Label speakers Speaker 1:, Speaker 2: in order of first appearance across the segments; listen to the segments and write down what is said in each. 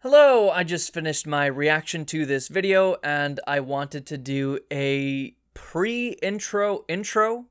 Speaker 1: Hello, I just finished my reaction to this video and I wanted to do a pre-intro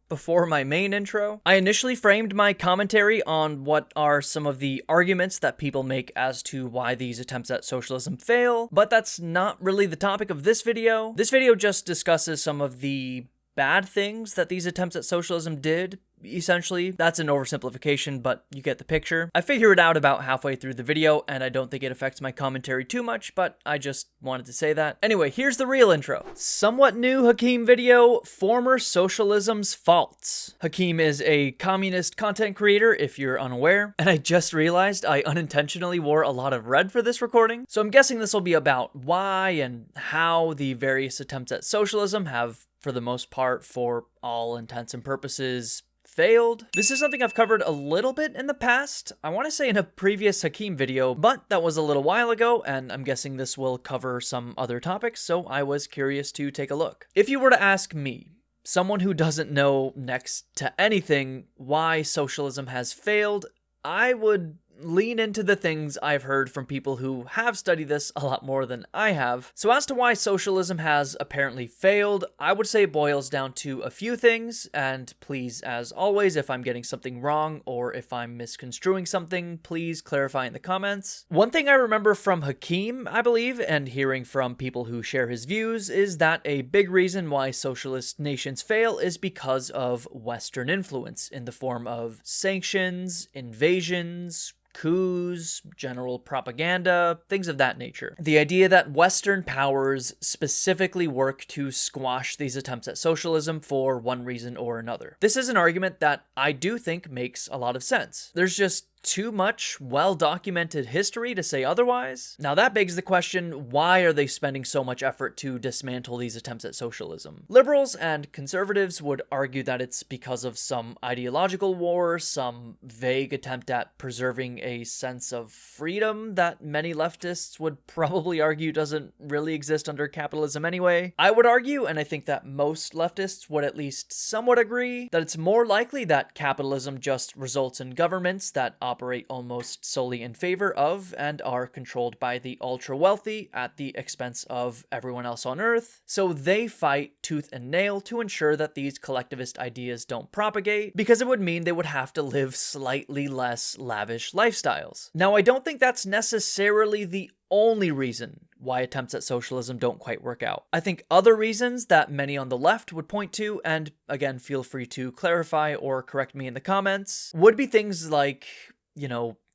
Speaker 1: before my main intro. I initially framed my commentary on what are some of the arguments that people make as to why these attempts at socialism fail, but that's not really the topic of this video. This video just discusses some of the bad things that these attempts at socialism did. Essentially, that's an oversimplification, but you get the picture. I figure it out about halfway through the video, and I don't think it affects my commentary too much, but I just wanted to say that. Anyway, here's the real intro. Somewhat new Hakeem video, Former Socialism's Faults. Hakeem is a communist content creator, if you're unaware, and I just realized I unintentionally wore a lot of red for this recording, so I'm guessing this will be about why and how the various attempts at socialism have, for the most part, for all intents and purposes, failed. This is something I've covered a little bit in the past. I want to say in a previous Hakeem video, but that was a little while ago, and I'm guessing this will cover some other topics, so I was curious to take a look. If you were to ask me, someone who doesn't know next to anything why socialism has failed, I would lean into the things I've heard from people who have studied this a lot more than I have. So as to why socialism has apparently failed, I would say it boils down to a few things, and please, as always, if I'm getting something wrong or if I'm misconstruing something, please clarify in the comments. One thing I remember from Hakeem, I believe, and hearing from people who share his views, is that a big reason why socialist nations fail is because of Western influence in the form of sanctions, invasions, coups, general propaganda, things of that nature. The idea that Western powers specifically work to squash these attempts at socialism for one reason or another. This is an argument that I do think makes a lot of sense. There's just too much well-documented history to say otherwise. Now that begs the question, why are they spending so much effort to dismantle these attempts at socialism? Liberals and conservatives would argue that it's because of some ideological war, some vague attempt at preserving a sense of freedom that many leftists would probably argue doesn't really exist under capitalism anyway. I would argue, and I think that most leftists would at least somewhat agree, that it's more likely that capitalism just results in governments that operate almost solely in favor of and are controlled by the ultra-wealthy at the expense of everyone else on Earth. So they fight tooth and nail to ensure that these collectivist ideas don't propagate, because it would mean they would have to live slightly less lavish lifestyles. Now, I don't think that's necessarily the only reason why attempts at socialism don't quite work out. I think other reasons that many on the left would point to, and again, feel free to clarify or correct me in the comments, would be things like,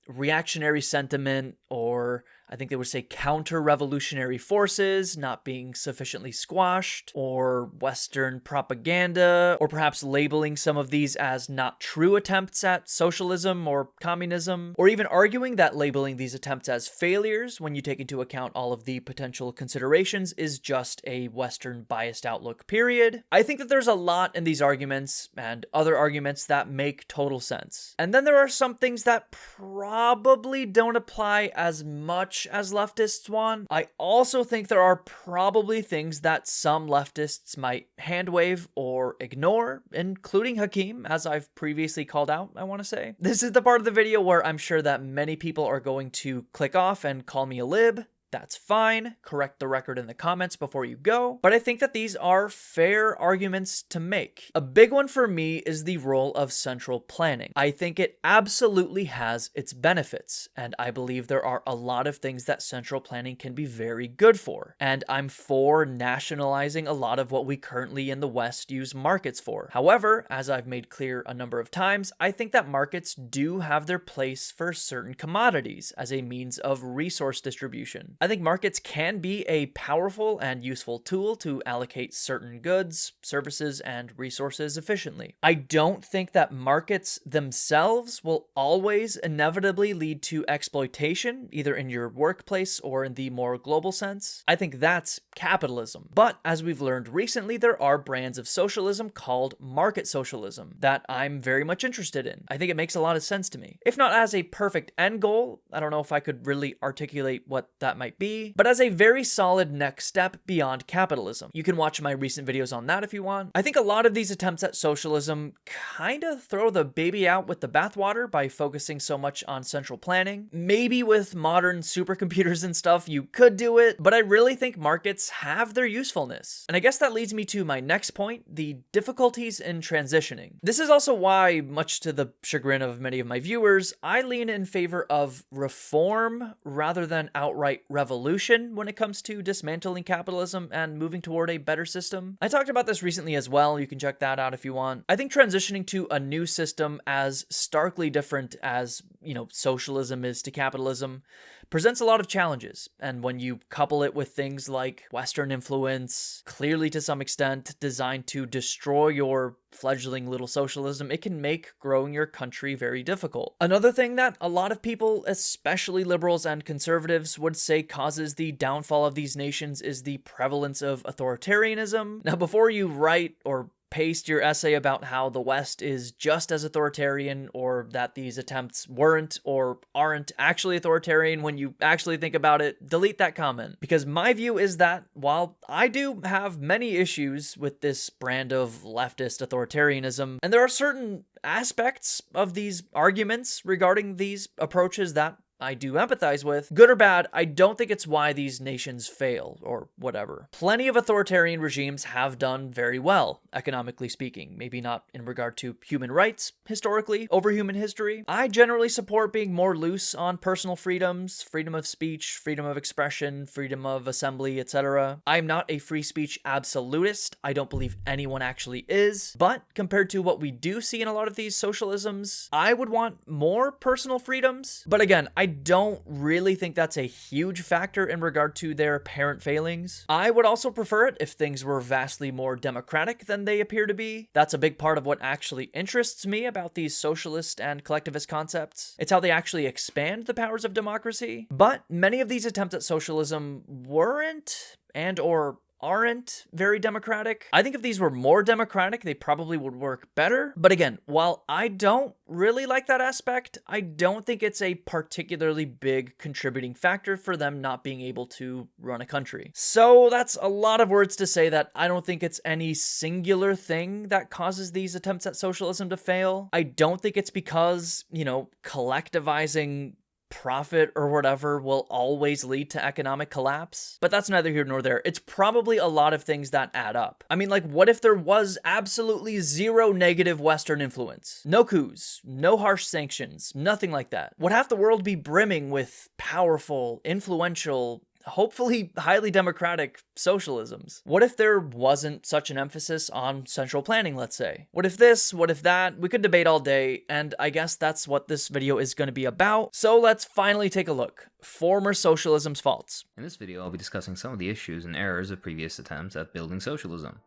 Speaker 1: reactionary sentiment, or I think they would say counter-revolutionary forces not being sufficiently squashed, or Western propaganda, or perhaps labeling some of these as not true attempts at socialism or communism, or even arguing that labeling these attempts as failures when you take into account all of the potential considerations is just a Western biased outlook, period. I think that there's a lot in these arguments and other arguments that make total sense. And then there are some things that probably don't apply as much as leftists want. I also think there are probably things that some leftists might handwave or ignore, including Hakeem, as I've previously called out, I want to say. This is the part of the video where I'm sure that many people are going to click off and call me a lib. That's fine. Correct the record in the comments before you go. But I think that these are fair arguments to make. A big one for me is the role of central planning. I think it absolutely has its benefits, and I believe there are a lot of things that central planning can be very good for. And I'm for nationalizing a lot of what we currently in the West use markets for. However, as I've made clear a number of times, I think that markets do have their place for certain commodities as a means of resource distribution. I think markets can be a powerful and useful tool to allocate certain goods, services, and resources efficiently. I don't think that markets themselves will always inevitably lead to exploitation, either in your workplace or in the more global sense. I think that's capitalism. But as we've learned recently, there are brands of socialism called market socialism that I'm very much interested in. I think it makes a lot of sense to me. If not as a perfect end goal, I don't know if I could really articulate what that might might be, but as a very solid next step beyond capitalism. You can watch my recent videos on that if you want. I think a lot of these attempts at socialism kind of throw the baby out with the bathwater by focusing so much on central planning. Maybe with modern supercomputers and stuff, you could do it, but I really think markets have their usefulness. And I guess that leads me to my next point, the difficulties in transitioning. This is also why, much to the chagrin of many of my viewers, I lean in favor of reform rather than outright revolution when it comes to dismantling capitalism and moving toward a better system. I talked about this recently as well, you can check that out if you want. I think transitioning to a new system as starkly different as, socialism is to capitalism presents a lot of challenges, and when you couple it with things like Western influence, clearly to some extent designed to destroy your fledgling little socialism, it can make growing your country very difficult. Another thing that a lot of people, especially liberals and conservatives, would say causes the downfall of these nations is the prevalence of authoritarianism. Now, before you write or paste your essay about how the West is just as authoritarian, or that these attempts weren't or aren't actually authoritarian when you actually think about it, delete that comment. Because my view is that while I do have many issues with this brand of leftist authoritarianism, and there are certain aspects of these arguments regarding these approaches that I do empathize with, good or bad, I don't think it's why these nations fail, or whatever. Plenty of authoritarian regimes have done very well, economically speaking. Maybe not in regard to human rights, historically, over human history. I generally support being more loose on personal freedoms, freedom of speech, freedom of expression, freedom of assembly, etc. I'm not a free speech absolutist. I don't believe anyone actually is. But compared to what we do see in a lot of these socialisms, I would want more personal freedoms. But again, I don't really think that's a huge factor in regard to their apparent failings. I would also prefer it if things were vastly more democratic than they appear to be. That's a big part of what actually interests me about these socialist and collectivist concepts. It's how they actually expand the powers of democracy. But many of these attempts at socialism weren't and/or aren't very democratic. I think if these were more democratic, they probably would work better. But again, while I don't really like that aspect, I don't think it's a particularly big contributing factor for them not being able to run a country. So that's a lot of words to say that I don't think it's any singular thing that causes these attempts at socialism to fail. I don't think it's because, collectivizing profit or whatever will always lead to economic collapse. But that's neither here nor there. It's probably a lot of things that add up. I mean, what if there was absolutely zero negative Western influence? No coups, no harsh sanctions, nothing like that. Would half the world be brimming with powerful, influential, hopefully highly democratic socialisms? What if there wasn't such an emphasis on central planning, let's say? What if this? What if that? We could debate all day, and I guess that's what this video is going to be about. So let's finally take a look. Former socialism's faults.
Speaker 2: In this video, I'll be discussing some of the issues and errors of previous attempts at building socialism.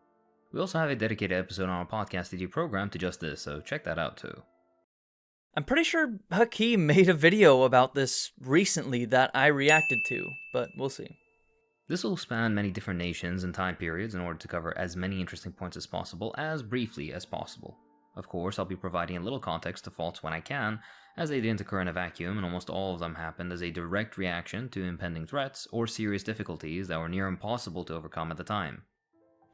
Speaker 2: We also have a dedicated episode on our podcast DD program to just this, so check that out too.
Speaker 1: I'm pretty sure Hakeem made a video about this recently that I reacted to, but we'll see.
Speaker 2: This will span many different nations and time periods in order to cover as many interesting points as possible, as briefly as possible. Of course, I'll be providing a little context to faults when I can, as they didn't occur in a vacuum, and almost all of them happened as a direct reaction to impending threats or serious difficulties that were near impossible to overcome at the time.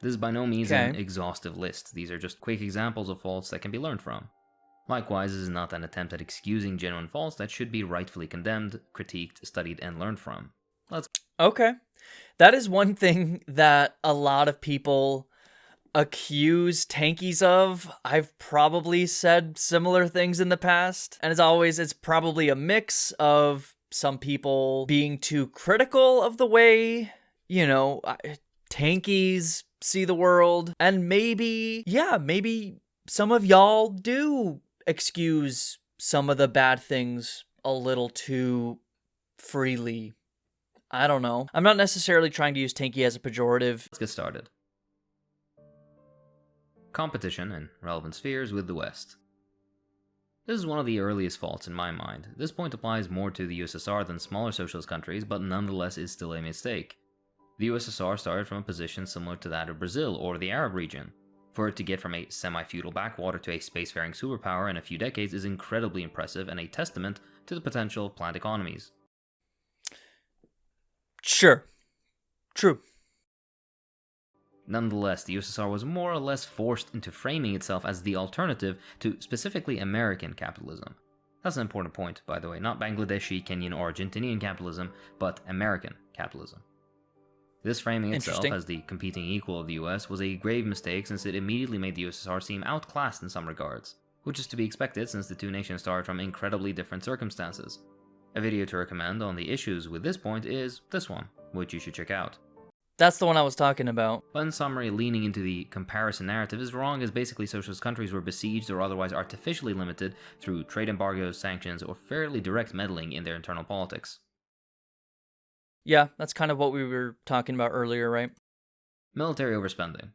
Speaker 2: This is by no means an exhaustive list. These are just quick examples of faults that can be learned from. Likewise, this is not an attempt at excusing genuine faults that should be rightfully condemned, critiqued, studied, and learned from.
Speaker 1: Okay. That is one thing that a lot of people accuse tankies of. I've probably said similar things in the past, and as always, it's probably a mix of some people being too critical of the way, tankies see the world, and maybe some of y'all do excuse some of the bad things a little too freely. I don't know. I'm not necessarily trying to use tanky as a pejorative.
Speaker 2: Let's get started. Competition in relevant spheres with the West. This is one of the earliest faults in my mind. This point applies more to the USSR than smaller socialist countries, but nonetheless is still a mistake. The USSR started from a position similar to that of Brazil or the Arab region. For it to get from a semi-feudal backwater to a spacefaring superpower in a few decades is incredibly impressive and a testament to the potential of planned economies.
Speaker 1: Sure. True.
Speaker 2: Nonetheless, the USSR was more or less forced into framing itself as the alternative to specifically American capitalism. That's an important point, by the way, not Bangladeshi, Kenyan, or Argentinian capitalism, but American capitalism. This framing itself as the competing equal of the US was a grave mistake since it immediately made the USSR seem outclassed in some regards, which is to be expected since the two nations started from incredibly different circumstances. A video to recommend on the issues with this point is this one, which you should check out.
Speaker 1: That's the one I was talking about.
Speaker 2: But in summary, leaning into the comparison narrative is wrong, as basically socialist countries were besieged or otherwise artificially limited through trade embargoes, sanctions, or fairly direct meddling in their internal politics.
Speaker 1: Yeah, that's kind of what we were talking about earlier, right?
Speaker 2: Military overspending.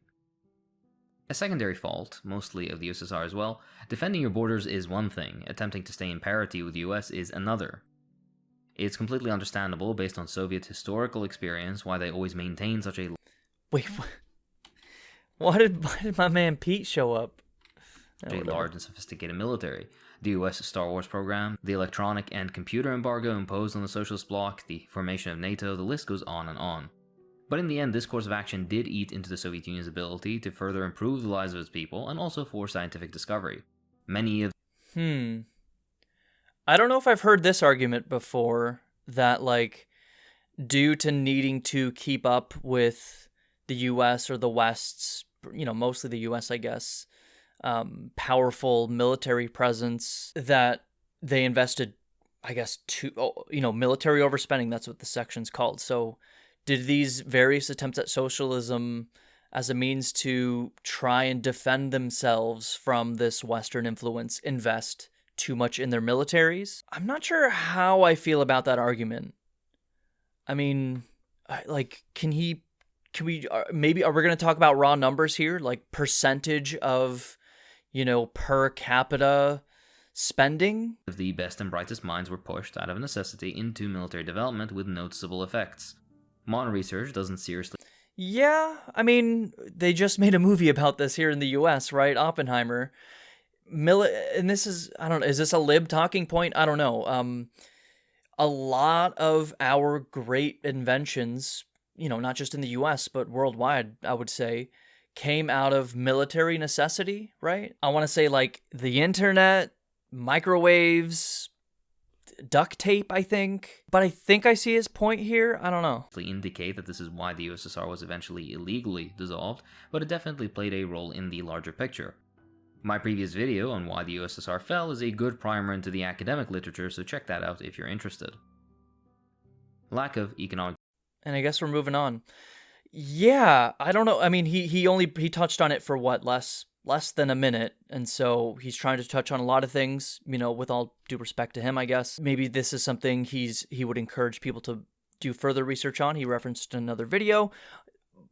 Speaker 2: A secondary fault, mostly of the USSR as well, defending your borders is one thing, attempting to stay in parity with the US is another. It's completely understandable, based on Soviet historical experience, why they always maintained such a...
Speaker 1: Wait, why did my man Pete show up?
Speaker 2: A large and sophisticated military. The US Star Wars program, the electronic and computer embargo imposed on the socialist bloc, the formation of NATO, the list goes on and on. But in the end, this course of action did eat into the Soviet Union's ability to further improve the lives of its people, and also for scientific discovery. Many of...
Speaker 1: I don't know if I've heard this argument before, that, like, due to needing to keep up with the US or the West's, mostly the US, I guess, powerful military presence, that they invested, I guess, military overspending, that's what the section's called. So did these various attempts at socialism as a means to try and defend themselves from this Western influence invest too much in their militaries? I'm not sure how I feel about that argument. I mean, like, are we going to talk about raw numbers here? Like percentage of, per capita spending?
Speaker 2: The best and brightest minds were pushed out of necessity into military development with noticeable effects. Modern research doesn't seriously...
Speaker 1: Yeah, I mean, they just made a movie about this here in the US, right? Oppenheimer. And this is, I don't know, is this a lib talking point? I don't know. A lot of our great inventions, not just in the US, but worldwide, I would say, came out of military necessity, right? I want to say like the internet, microwaves, duct tape, I think. But I think I see his point here. I don't know.
Speaker 2: Indicate that this is why the USSR was eventually illegally dissolved, but it definitely played a role in the larger picture. My previous video on why the USSR fell is a good primer into the academic literature, so check that out if you're interested. Lack of economic...
Speaker 1: And I guess we're moving on. Yeah, I don't know. I mean, he touched on it for what, less than a minute, and so he's trying to touch on a lot of things, with all due respect to him, I guess. Maybe this is something he would encourage people to do further research on. He referenced another video,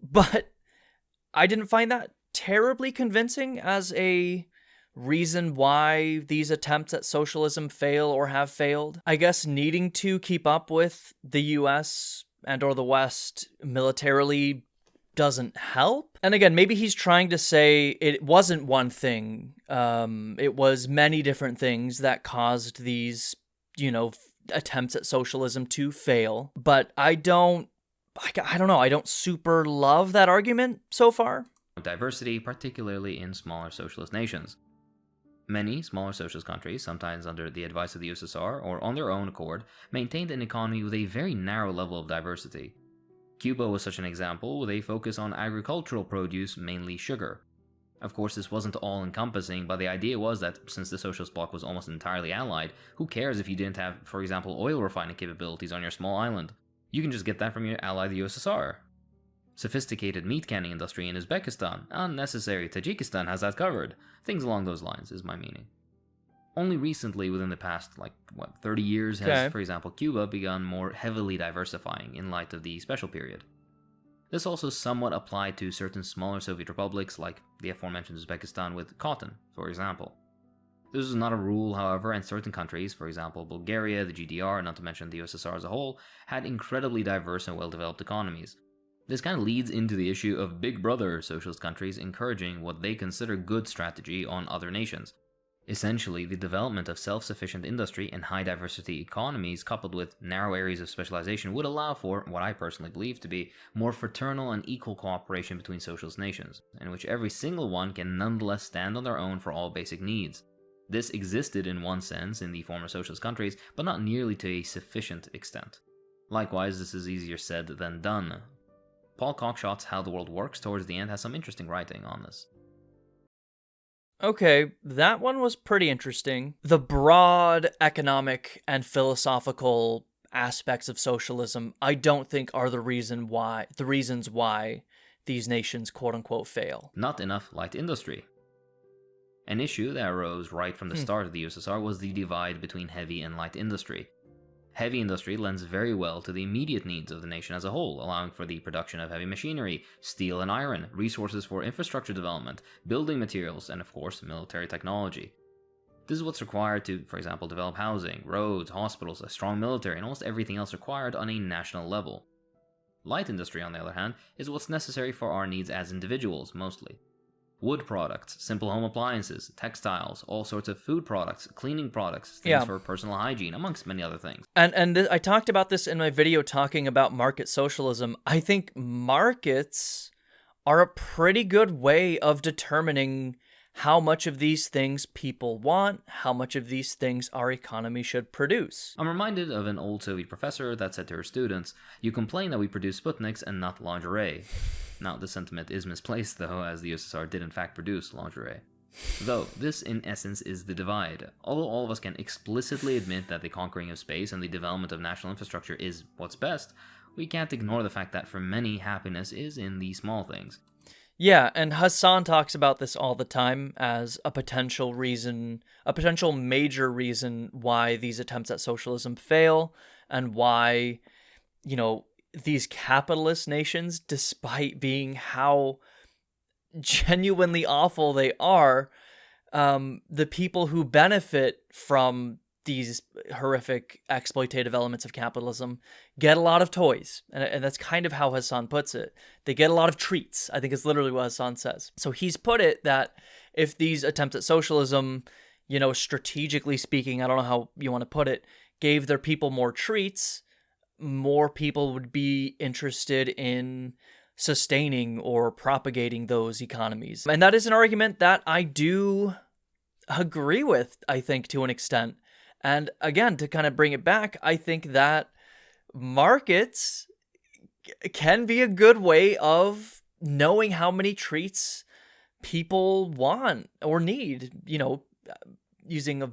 Speaker 1: but I didn't find that terribly convincing as a reason why these attempts at socialism fail or have failed. I guess needing to keep up with the US and or the West militarily doesn't help. And again, maybe he's trying to say it wasn't one thing. It was many different things that caused these, attempts at socialism to fail. But I don't know. I don't super love that argument so far.
Speaker 2: Diversity, particularly in smaller socialist nations. Many smaller socialist countries, sometimes under the advice of the USSR or on their own accord, maintained an economy with a very narrow level of diversity. Cuba was such an example, with a focus on agricultural produce, mainly sugar. Of course, this wasn't all-encompassing, but the idea was that since the socialist bloc was almost entirely allied, who cares if you didn't have, for example, oil refining capabilities on your small island? You can just get that from your ally the USSR. Sophisticated meat canning industry in Uzbekistan, unnecessary Tajikistan has that covered. Things along those lines is my meaning. Only recently, within the past, 30 years, has, for example, Cuba begun more heavily diversifying in light of the special period. This also somewhat applied to certain smaller Soviet republics, like the aforementioned Uzbekistan with cotton, for example. This is not a rule, however, and certain countries, for example Bulgaria, the GDR, not to mention the USSR as a whole, had incredibly diverse and well-developed economies. This kind of leads into the issue of Big Brother socialist countries encouraging what they consider good strategy on other nations. Essentially, the development of self-sufficient industry and high-diversity economies coupled with narrow areas of specialization would allow for, what I personally believe to be, more fraternal and equal cooperation between socialist nations, in which every single one can nonetheless stand on their own for all basic needs. This existed in one sense in the former socialist countries, but not nearly to a sufficient extent. Likewise, this is easier said than done. Paul Cockshot's How the World Works towards the end has some interesting writing on this.
Speaker 1: Okay, that one was pretty interesting. The broad economic and philosophical aspects of socialism, I don't think are the reasons why these nations quote unquote fail.
Speaker 2: Not enough light industry. An issue that arose right from the start of the USSR was the divide between heavy and light industry. Heavy industry lends very well to the immediate needs of the nation as a whole, allowing for the production of heavy machinery, steel and iron, resources for infrastructure development, building materials, and of course, military technology. This is what's required to, for example, develop housing, roads, hospitals, a strong military, and almost everything else required on a national level. Light industry, on the other hand, is what's necessary for our needs as individuals, mostly. Wood products, simple home appliances, textiles, all sorts of food products, cleaning products, things for personal hygiene, amongst many other things.
Speaker 1: And I talked about this in my video talking about market socialism. I think markets are a pretty good way of determining how much of these things people want, how much of these things our economy should produce.
Speaker 2: I'm reminded of an old Soviet professor that said to her students, "You complain that we produce Sputniks and not lingerie." Now, this sentiment is misplaced, though, as the USSR did in fact produce lingerie. Though, this in essence is the divide. Although all of us can explicitly admit that the conquering of space and the development of national infrastructure is what's best, we can't ignore the fact that for many, happiness is in the small things.
Speaker 1: Yeah, and Hassan talks about this all the time as a potential major reason why these attempts at socialism fail, and why, these capitalist nations, despite being how genuinely awful they are, the people who benefit from these horrific exploitative elements of capitalism get a lot of toys. And that's kind of how Hassan puts it. They get a lot of treats, I think is literally what Hassan says. So he's put it that if these attempts at socialism, strategically speaking, I don't know how you want to put it, gave their people more treats, more people would be interested in sustaining or propagating those economies. And that is an argument that I do agree with, I think, to an extent. And again, to kind of bring it back, I think that markets can be a good way of knowing how many treats people want or need, using a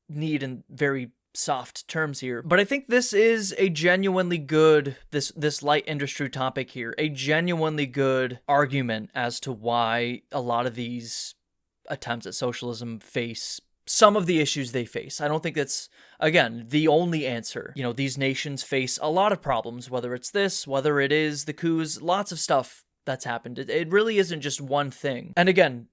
Speaker 1: need in very soft terms here. But I think this is a genuinely good, this light industry topic here, a genuinely good argument as to why a lot of these attempts at socialism face some of the issues they face. I don't think that's, again, the only answer. These nations face a lot of problems, whether it's this, whether it is the coups, lots of stuff that's happened. It really isn't just one thing. And again,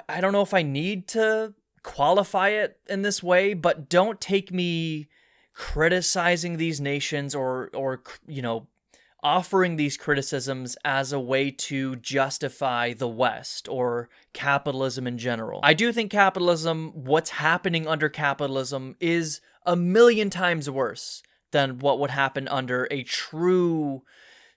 Speaker 1: I don't know if I need to qualify it in this way, but don't take me criticizing these nations or offering these criticisms as a way to justify the West or capitalism in general. I do think capitalism, what's happening under capitalism, is a million times worse than what would happen under a true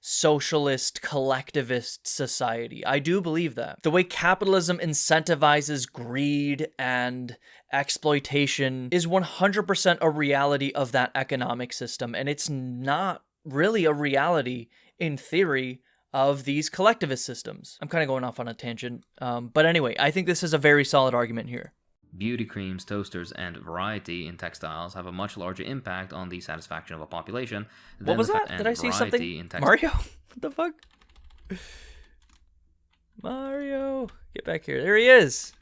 Speaker 1: socialist, collectivist society. I do believe that. The way capitalism incentivizes greed and exploitation is 100% a reality of that economic system, and it's not really a reality in theory of these collectivist systems. I'm kind of going off on a tangent, but anyway, I think this is a very solid argument here.
Speaker 2: Beauty creams, toasters, and variety in textiles have a much larger impact on the satisfaction of a population than
Speaker 1: what was that? Did I see something? Mario? What the fuck? Mario, get back here. There he is.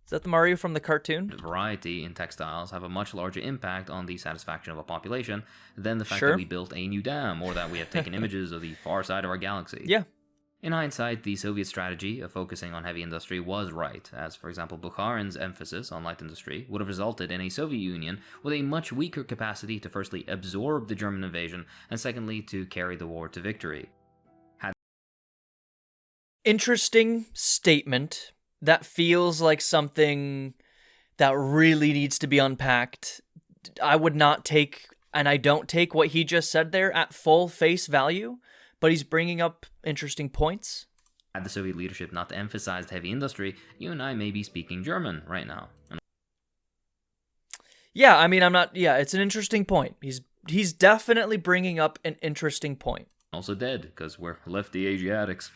Speaker 1: Is that the Mario from the cartoon?
Speaker 2: Variety in textiles have a much larger impact on the satisfaction of a population than the fact that we built a new dam or that we have taken images of the far side of our galaxy.
Speaker 1: Yeah.
Speaker 2: In hindsight, the Soviet strategy of focusing on heavy industry was right, as, for example, Bukharin's emphasis on light industry would have resulted in a Soviet Union with a much weaker capacity to firstly absorb the German invasion, and secondly to carry the war to victory.
Speaker 1: Interesting statement. that feels like something that really needs to be unpacked. I would not take, and I don't take what he just said there at full face value, but he's bringing up interesting points.
Speaker 2: Had the Soviet leadership not emphasized heavy industry, you and I may be speaking German right now.
Speaker 1: Yeah, I mean, it's an interesting point. He's definitely bringing up an interesting point.
Speaker 2: Also dead, because we're lefty Asiatics.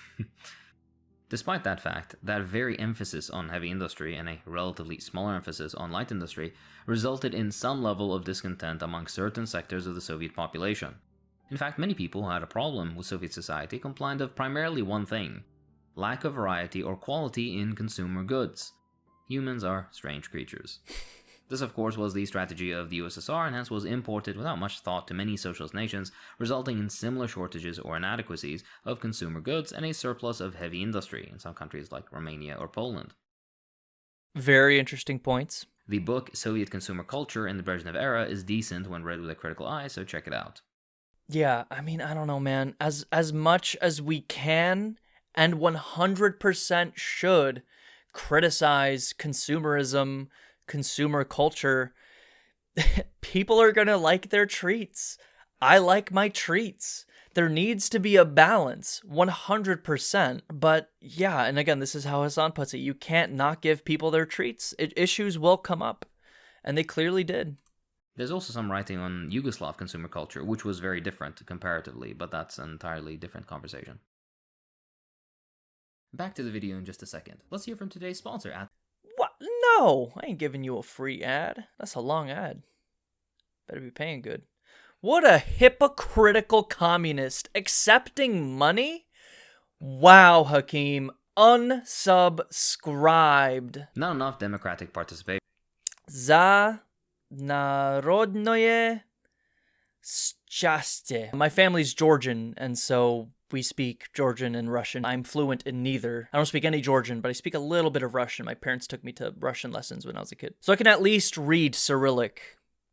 Speaker 2: Despite that fact, that very emphasis on heavy industry and a relatively smaller emphasis on light industry resulted in some level of discontent among certain sectors of the Soviet population. In fact, many people who had a problem with Soviet society complained of primarily one thing: lack of variety or quality in consumer goods. Humans are strange creatures. This, of course, was the strategy of the USSR and hence was imported without much thought to many socialist nations, resulting in similar shortages or inadequacies of consumer goods and a surplus of heavy industry in some countries like Romania or Poland.
Speaker 1: Very interesting points.
Speaker 2: The book Soviet Consumer Culture in the Brezhnev Era is decent when read with a critical eye, so check it out.
Speaker 1: Yeah, I mean, I don't know, man. As much as we can and 100% should criticize consumerism, consumer culture, people are gonna like their treats. I like my treats. There needs to be a balance, 100%. But yeah, and again, this is how Hassan puts it. You can't not give people their treats. Issues will come up, and they clearly did.
Speaker 2: There's also some writing on Yugoslav consumer culture, which was very different comparatively, but that's an entirely different conversation. Back to the video in just a second. Let's hear from today's sponsor.
Speaker 1: What? No, I ain't giving you a free ad. That's a long ad. Better be paying good. What a hypocritical communist accepting money? Wow, Hakeem. Unsubscribed.
Speaker 2: Not enough democratic participation.
Speaker 1: Za narodnoye счастье. My family's Georgian, and so we speak Georgian and Russian. I'm fluent in neither. I don't speak any Georgian, but I speak a little bit of Russian. My parents took me to Russian lessons when I was a kid. So I can at least read Cyrillic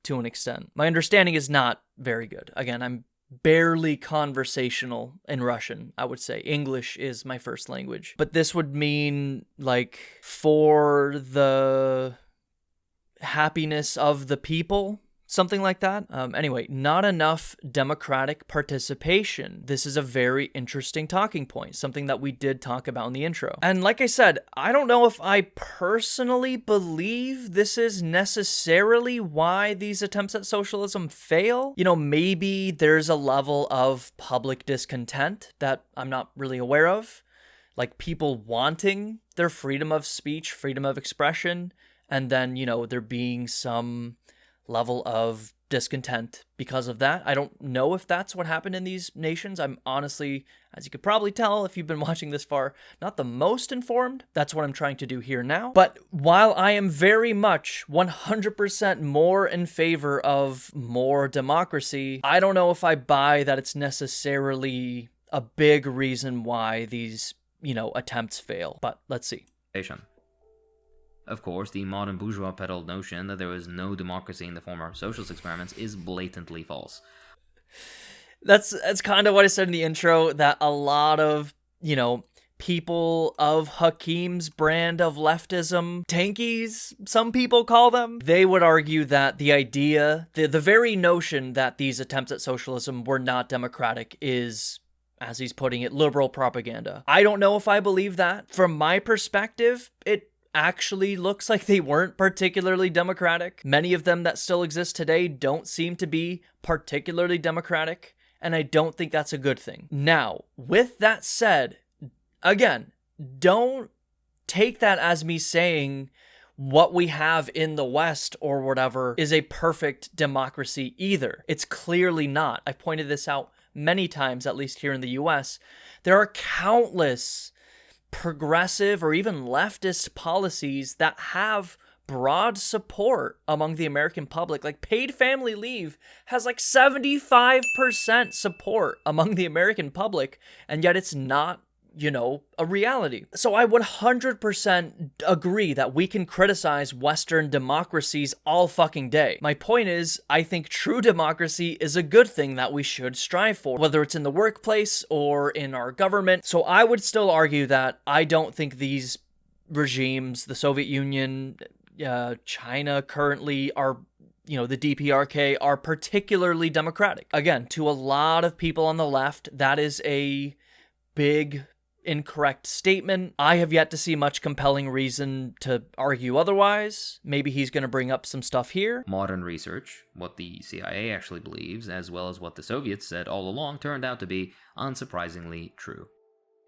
Speaker 1: to an extent. My understanding is not very good. Again, I'm barely conversational in Russian, I would say. English is my first language. But this would mean, like, for the happiness of the people, something like that. Anyway, not enough democratic participation. This is a very interesting talking point, something that we did talk about in the intro. And like I said, I don't know if I personally believe this is necessarily why these attempts at socialism fail. You know, maybe there's a level of public discontent that I'm not really aware of, like people wanting their freedom of speech, freedom of expression, and then, you know, there being some level of discontent because of that. I don't know if that's what happened in these nations. I'm honestly, as you could probably tell if you've been watching this far, not the most informed. That's what I'm trying to do here now. But while I am very much 100% more in favor of more democracy, I don't know if I buy that it's necessarily a big reason why these, you know, attempts fail. But let's see.
Speaker 2: Of course, the modern bourgeois peddled notion that there was no democracy in the former socialist experiments is blatantly false.
Speaker 1: That's kind of what I said in the intro, that a lot of, you know, people of Hakeem's brand of leftism, tankies, some people call them, they would argue that the idea, the very notion that these attempts at socialism were not democratic is, as he's putting it, liberal propaganda. I don't know if I believe that. From my perspective, it actually looks like they weren't particularly democratic. Many of them that still exist today don't seem to be particularly democratic, and I don't think that's a good thing. Now, with that said, again, don't take that as me saying what we have in the West or whatever is a perfect democracy either. It's clearly not. I've pointed this out many times, at least here in the US. There are countless progressive or even leftist policies that have broad support among the American public. Like paid family leave has like 75% support among the American public, and yet it's not, you know, a reality. So I 100% agree that we can criticize Western democracies all fucking day. My point is, I think true democracy is a good thing that we should strive for, whether it's in the workplace or in our government. So I would still argue that I don't think these regimes, the Soviet Union, China currently are, the DPRK are particularly democratic. Again, to a lot of people on the left, that is a big incorrect statement. I have yet to see much compelling reason to argue otherwise. Maybe he's going to bring up some stuff here.
Speaker 2: Modern research, what the CIA actually believes, as well as what the Soviets said all along, turned out to be unsurprisingly true.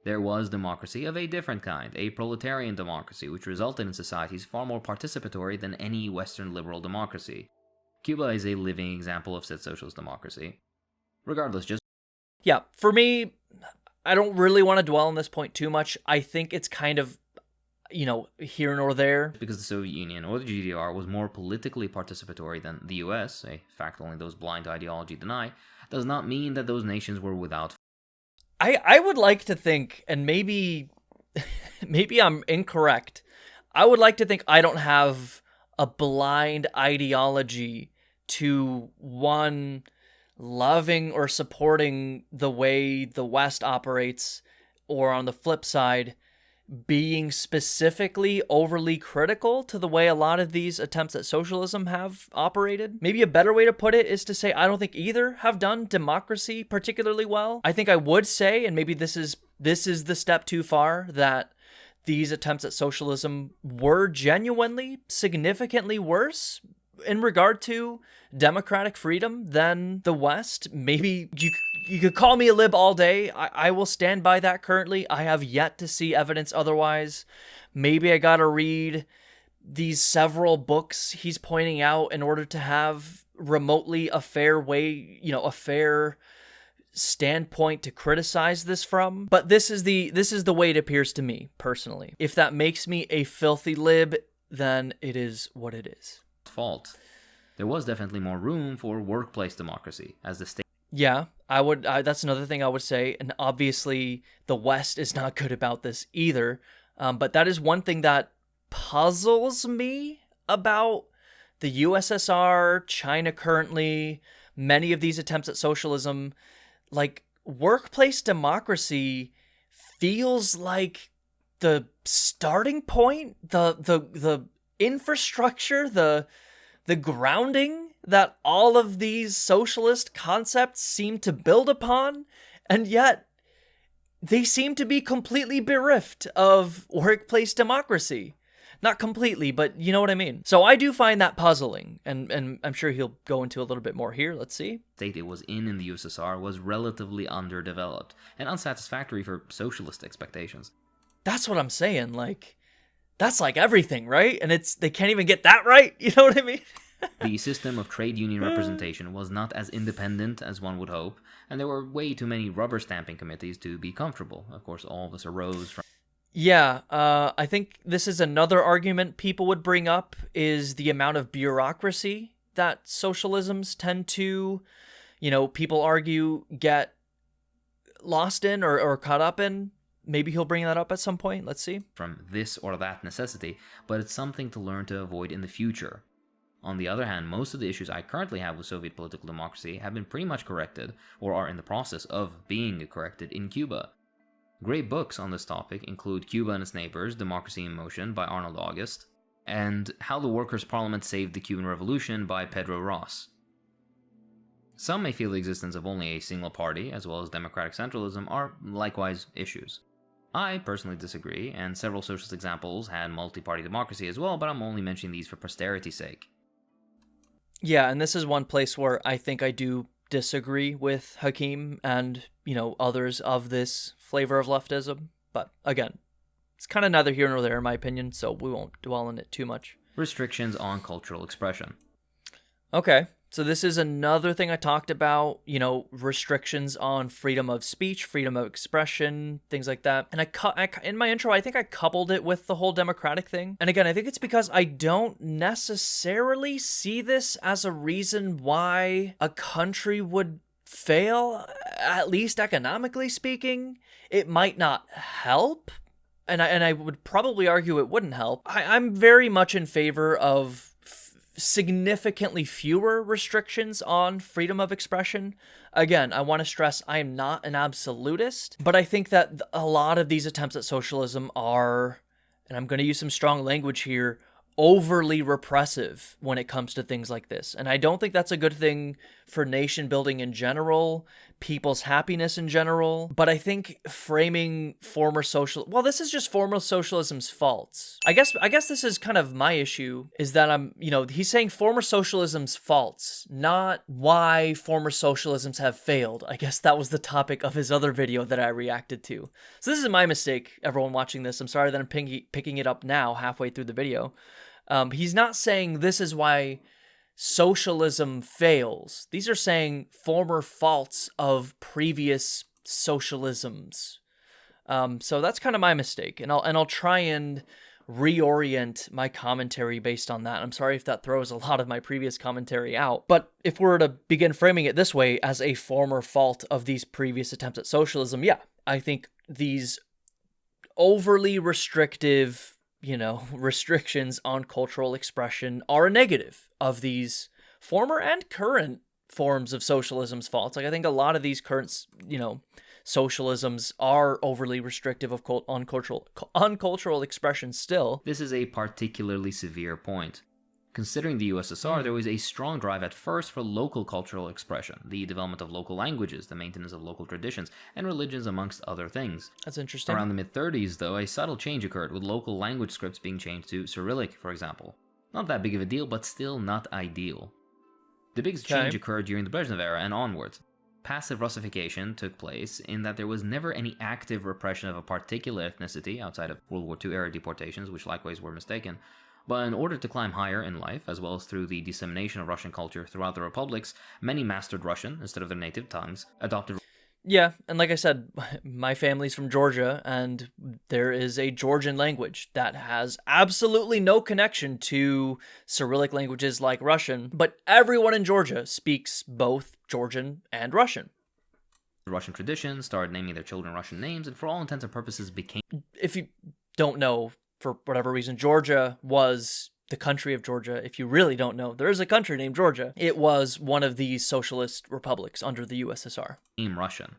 Speaker 2: There was democracy of a different kind, a proletarian democracy, which resulted in societies far more participatory than any Western liberal democracy. Cuba is a living example of said socialist democracy. Regardless, just...
Speaker 1: Yeah, for me, I don't really want to dwell on this point too much. I think it's kind of, here nor there.
Speaker 2: Because the Soviet Union or the GDR was more politically participatory than the US, a fact only those blind to ideology deny, does not mean that those nations were without...
Speaker 1: I would like to think, and maybe I'm incorrect, I would like to think I don't have a blind ideology to one loving or supporting the way the West operates, or on the flip side, being specifically overly critical to the way a lot of these attempts at socialism have operated. Maybe a better way to put it is to say I don't think either have done democracy particularly well. I think I would say, and maybe this is the step too far, that these attempts at socialism were genuinely significantly worse in regard to democratic freedom than the West. Maybe you could call me a lib all day. I will stand by that currently. I have yet to see evidence otherwise. Maybe I gotta read these several books he's pointing out in order to have remotely a fair way, a fair standpoint to criticize this from. But this is the way it appears to me, personally. If that makes me a filthy lib, then it is what it is.
Speaker 2: Fault. There was definitely more room for workplace democracy as the state.
Speaker 1: Yeah, that's another thing I would say, and obviously the West is not good about this either, but that is one thing that puzzles me about the USSR, China currently, many of these attempts at socialism. Like, workplace democracy feels like the starting point, the infrastructure, the grounding that all of these socialist concepts seem to build upon, and yet they seem to be completely bereft of workplace democracy. Not completely, but you know what I mean. So I do find that puzzling, and I'm sure he'll go into a little bit more here. Let's see.
Speaker 2: State it was in the USSR was relatively underdeveloped and unsatisfactory for socialist expectations.
Speaker 1: That's what I'm saying, like, that's like everything, right? And they can't even get that right, you know what I mean?
Speaker 2: The system of trade union representation was not as independent as one would hope, and there were way too many rubber stamping committees to be comfortable. Of course, all of this arose from...
Speaker 1: Yeah, I think this is another argument people would bring up, is the amount of bureaucracy that socialisms tend to, people argue, get lost in or caught up in. Maybe he'll bring that up at some point. Let's see.
Speaker 2: From this or that necessity, but it's something to learn to avoid in the future. On the other hand, most of the issues I currently have with Soviet political democracy have been pretty much corrected, or are in the process of being corrected in Cuba. Great books on this topic include Cuba and Its Neighbors, Democracy in Motion by Arnold August, and How the Workers' Parliament Saved the Cuban Revolution by Pedro Ross. Some may feel the existence of only a single party, as well as democratic centralism, are likewise issues. I personally disagree, and several socialist examples had multi-party democracy as well, but I'm only mentioning these for posterity's sake.
Speaker 1: Yeah, and this is one place where I think I do disagree with Hakeem and, others of this flavor of leftism. But again, it's kind of neither here nor there in my opinion, so we won't dwell on it too much.
Speaker 2: Restrictions on cultural expression.
Speaker 1: Okay, so this is another thing I talked about, restrictions on freedom of speech, freedom of expression, things like that. And I in my intro, I think I coupled it with the whole democratic thing. And again, I think it's because I don't necessarily see this as a reason why a country would fail, at least economically speaking. It might not help, and I would probably argue it wouldn't help. I'm very much in favor of significantly fewer restrictions on freedom of expression. Again, I want to stress I am not an absolutist, but I think that a lot of these attempts at socialism are and I'm going to use some strong language here, overly repressive when it comes to things like this. And I don't think that's a good thing for nation building in general, people's happiness in general. But I think framing this is just former socialism's faults. I guess this is kind of my issue, is that he's saying former socialism's faults, not why former socialisms have failed. I guess that was the topic of his other video that I reacted to. So this is my mistake, everyone watching this. I'm sorry that I'm picking it up now, halfway through the video. He's not saying this is why socialism fails. These are saying former faults of previous socialisms. So that's kind of my mistake, and I'll try and reorient my commentary based on that. I'm sorry if that throws a lot of my previous commentary out, but if we're to begin framing it this way as a former fault of these previous attempts at socialism, yeah, I think these overly restrictive restrictions on cultural expression are a negative of these former and current forms of socialism's faults. Like, I think a lot of these current, socialisms are overly restrictive on cultural expression still.
Speaker 2: This is a particularly severe point. Considering the USSR, there was a strong drive at first for local cultural expression, the development of local languages, the maintenance of local traditions, and religions, amongst other things.
Speaker 1: That's interesting.
Speaker 2: Around the mid-30s, though, a subtle change occurred, with local language scripts being changed to Cyrillic, for example. Not that big of a deal, but still not ideal. The biggest change occurred during the Brezhnev era and onwards. Passive Russification took place in that there was never any active repression of a particular ethnicity outside of World War II-era deportations, which likewise were mistaken. But in order to climb higher in life, as well as through the dissemination of Russian culture throughout the republics, many mastered Russian instead of their native tongues, adopted...
Speaker 1: Yeah, and like I said, my family's from Georgia, and there is a Georgian language that has absolutely no connection to Cyrillic languages like Russian, but everyone in Georgia speaks both Georgian and Russian.
Speaker 2: Russian traditions, started naming their children Russian names, and for all intents and purposes became...
Speaker 1: If you don't know, for whatever reason, Georgia was the country of Georgia. If you really don't know, there is a country named Georgia. It was one of these socialist republics under the USSR.
Speaker 2: Russian.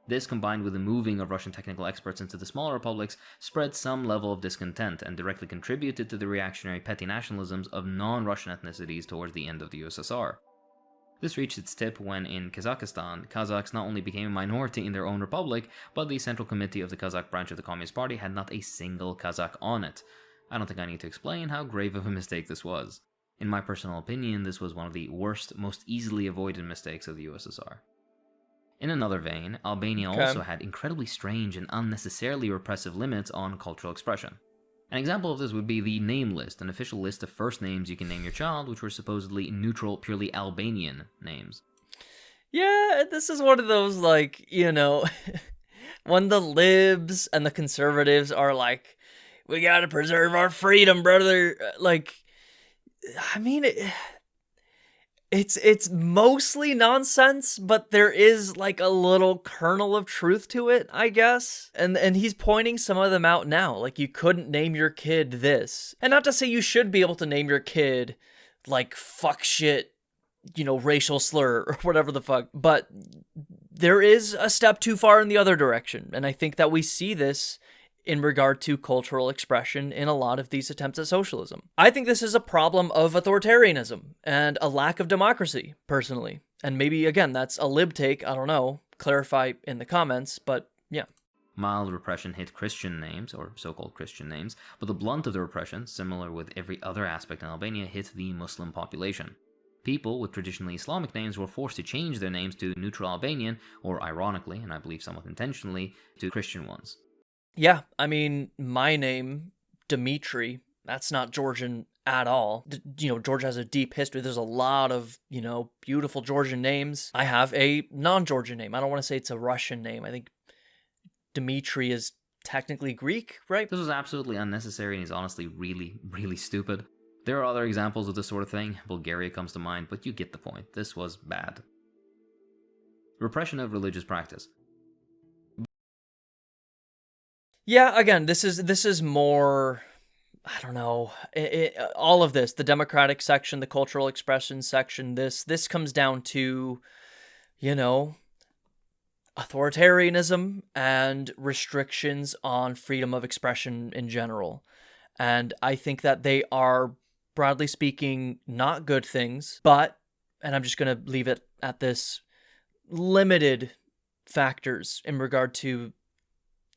Speaker 2: This, combined with the moving of Russian technical experts into the smaller republics, spread some level of discontent and directly contributed to the reactionary petty nationalisms of non-Russian ethnicities towards the end of the USSR. This reached its tip when, in Kazakhstan, Kazakhs not only became a minority in their own republic, but the Central Committee of the Kazakh branch of the Communist Party had not a single Kazakh on it. I don't think I need to explain how grave of a mistake this was. In my personal opinion, this was one of the worst, most easily avoided mistakes of the USSR. In another vein, Albania also had incredibly strange and unnecessarily repressive limits on cultural expression. An example of this would be the name list, an official list of first names you can name your child, which were supposedly neutral, purely Albanian names.
Speaker 1: Yeah, this is one of those, when the libs and the conservatives are like, we gotta preserve our freedom, brother. It's mostly nonsense, but there is a little kernel of truth to it, I guess. And he's pointing some of them out now. Like, you couldn't name your kid this. And not to say you should be able to name your kid fuck shit, racial slur or whatever the fuck. But there is a step too far in the other direction. And I think that we see this in regard to cultural expression in a lot of these attempts at socialism. I think this is a problem of authoritarianism and a lack of democracy, personally. And maybe, again, that's a lib take, I don't know, clarify in the comments, but yeah.
Speaker 2: Mild repression hit Christian names, or so-called Christian names, but the blunt of the repression, similar with every other aspect in Albania, hit the Muslim population. People with traditionally Islamic names were forced to change their names to neutral Albanian, or ironically, and I believe somewhat intentionally, to Christian ones.
Speaker 1: Yeah, my name, Dimitri, that's not Georgian at all. Georgia has a deep history. There's a lot of, beautiful Georgian names. I have a non-Georgian name. I don't want to say it's a Russian name. I think Dimitri is technically Greek, right?
Speaker 2: This was absolutely unnecessary and is honestly really, really stupid. There are other examples of this sort of thing. Bulgaria comes to mind, but you get the point. This was bad. Repression of religious practice.
Speaker 1: Yeah, again, this is more, I don't know, all of this, the democratic section, the cultural expression section, this comes down to, authoritarianism and restrictions on freedom of expression in general. And I think that they are, broadly speaking, not good things, but, and I'm just going to leave it at this, limited factors in regard to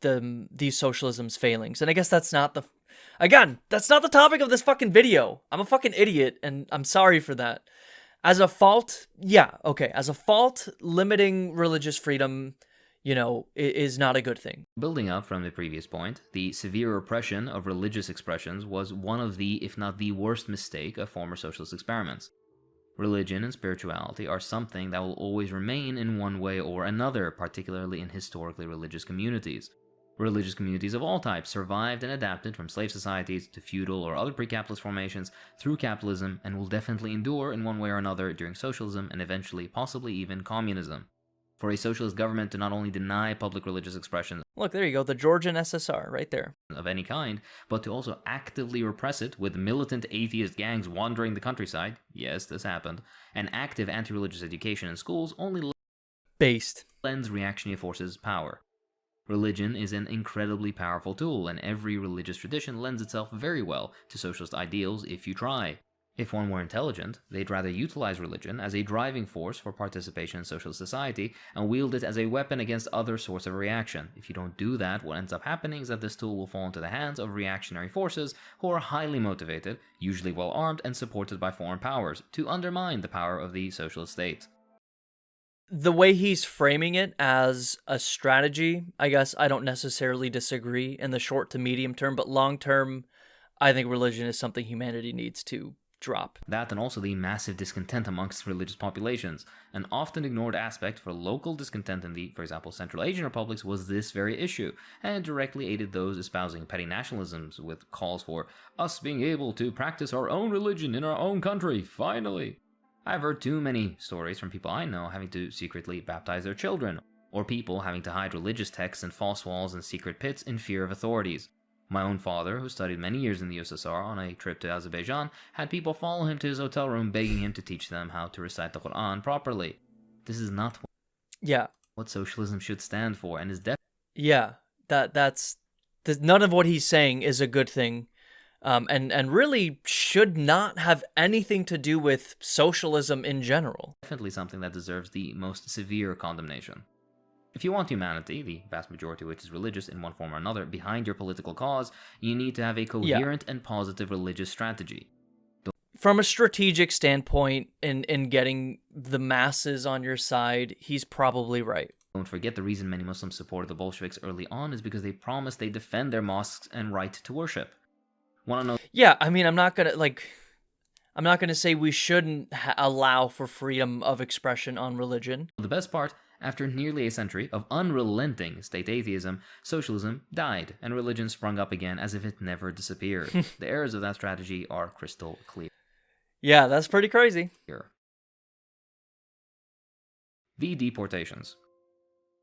Speaker 1: these socialism's failings. And I guess that's not the topic of this fucking video. I'm a fucking idiot, and I'm sorry for that. As a fault, yeah, okay. As a fault, limiting religious freedom, is not a good thing.
Speaker 2: Building up from the previous point, the severe repression of religious expressions was one of the, if not the worst mistake of former socialist experiments. Religion and spirituality are something that will always remain in one way or another, particularly in historically religious communities. Religious communities of all types survived and adapted from slave societies to feudal or other pre-capitalist formations through capitalism and will definitely endure in one way or another during socialism and eventually possibly even communism. For a socialist government to not only deny public religious expressions,
Speaker 1: look, there you go, the Georgian SSR right there,
Speaker 2: of any kind, but to also actively repress it with militant atheist gangs wandering the countryside, yes, this happened, and active anti-religious education in schools only lends reactionary forces power. Religion is an incredibly powerful tool, and every religious tradition lends itself very well to socialist ideals if you try. If one were intelligent, they'd rather utilize religion as a driving force for participation in socialist society and wield it as a weapon against other sorts of reaction. If you don't do that, what ends up happening is that this tool will fall into the hands of reactionary forces who are highly motivated, usually well armed and supported by foreign powers, to undermine the power of the socialist state.
Speaker 1: The way he's framing it as a strategy, I guess I don't necessarily disagree in the short to medium term, but long term, I think religion is something humanity needs to drop.
Speaker 2: That and also the massive discontent amongst religious populations. An often ignored aspect for local discontent in the, for example, Central Asian republics was this very issue, and directly aided those espousing petty nationalisms with calls for us being able to practice our own religion in our own country, finally. I've heard too many stories from people I know having to secretly baptize their children, or people having to hide religious texts in false walls and secret pits in fear of authorities. My own father, who studied many years in the USSR on a trip to Azerbaijan, had people follow him to his hotel room begging him to teach them how to recite the Quran properly. This is not what socialism should stand for, and is definitely
Speaker 1: that's none of what he's saying is a good thing. And really should not have anything to do with socialism in general.
Speaker 2: Definitely something that deserves the most severe condemnation. If you want humanity, the vast majority of which is religious in one form or another, behind your political cause, you need to have a coherent and positive religious strategy.
Speaker 1: From a strategic standpoint, in getting the masses on your side, he's probably right.
Speaker 2: Don't forget the reason many Muslims supported the Bolsheviks early on is because they promised they'd defend their mosques and right to worship. Want to know?
Speaker 1: Yeah, I mean, I'm not gonna say we shouldn't allow for freedom of expression on religion.
Speaker 2: The best part, after nearly a century of unrelenting state atheism, socialism died and religion sprung up again as if it never disappeared. The errors of that strategy are crystal clear.
Speaker 1: Yeah, that's pretty crazy.
Speaker 2: The deportations.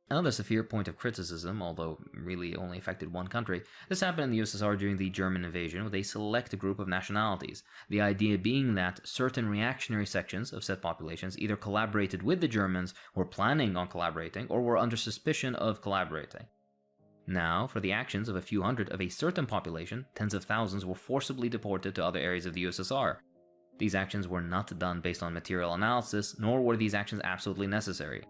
Speaker 2: Another severe point of criticism, although really only affected one country, this happened in the USSR during the German invasion with a select group of nationalities, the idea being that certain reactionary sections of said populations either collaborated with the Germans, were planning on collaborating, or were under suspicion of collaborating. Now, for the actions of a few hundred of a certain population, tens of thousands were forcibly deported to other areas of the USSR. These actions were not done based on material analysis, nor were these actions absolutely necessary.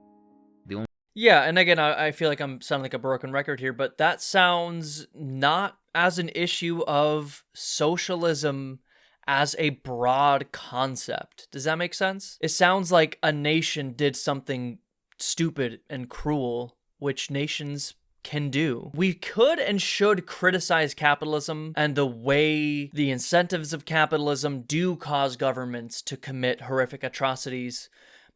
Speaker 1: Yeah, and again, I feel like I'm sounding like a broken record here, but that sounds not as an issue of socialism as a broad concept. Does that make sense? It sounds like a nation did something stupid and cruel, which nations can do. We could and should criticize capitalism and the way the incentives of capitalism do cause governments to commit horrific atrocities.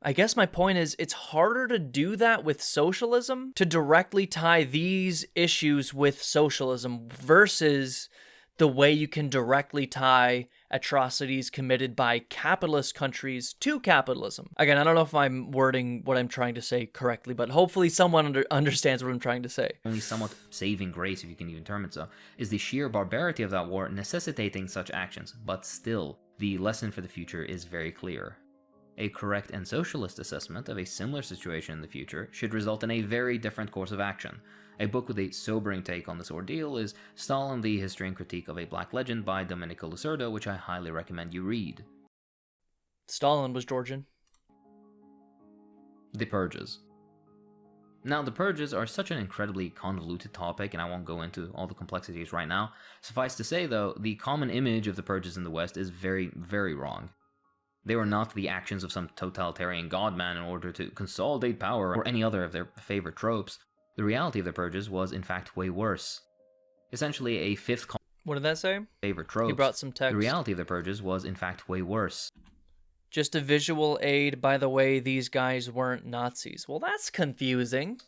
Speaker 1: I guess my point is it's harder to do that with socialism, to directly tie these issues with socialism versus the way you can directly tie atrocities committed by capitalist countries to capitalism. Again, I don't know if I'm wording what I'm trying to say correctly, but hopefully someone understands what I'm trying to say.
Speaker 2: Only somewhat saving grace, if you can even term it so, is the sheer barbarity of that war necessitating such actions, but still, the lesson for the future is very clear. A correct and socialist assessment of a similar situation in the future should result in a very different course of action. A book with a sobering take on this ordeal is Stalin, the History and Critique of a Black Legend by Domenico Lucerdo, which I highly recommend you read.
Speaker 1: Stalin was Georgian.
Speaker 2: The purges. Now, the purges are such an incredibly convoluted topic, and I won't go into all the complexities right now. Suffice to say, though, the common image of the purges in the West is very, very wrong. They were not the actions of some totalitarian godman in order to consolidate power or any other of their favorite tropes. The reality of the purges was, in fact, way worse. Essentially, a fifth column.
Speaker 1: What did that say?
Speaker 2: Favorite tropes.
Speaker 1: He brought some text.
Speaker 2: The reality of the purges was, in fact, way worse.
Speaker 1: Just a visual aid, by the way, these guys weren't Nazis. Well, that's confusing.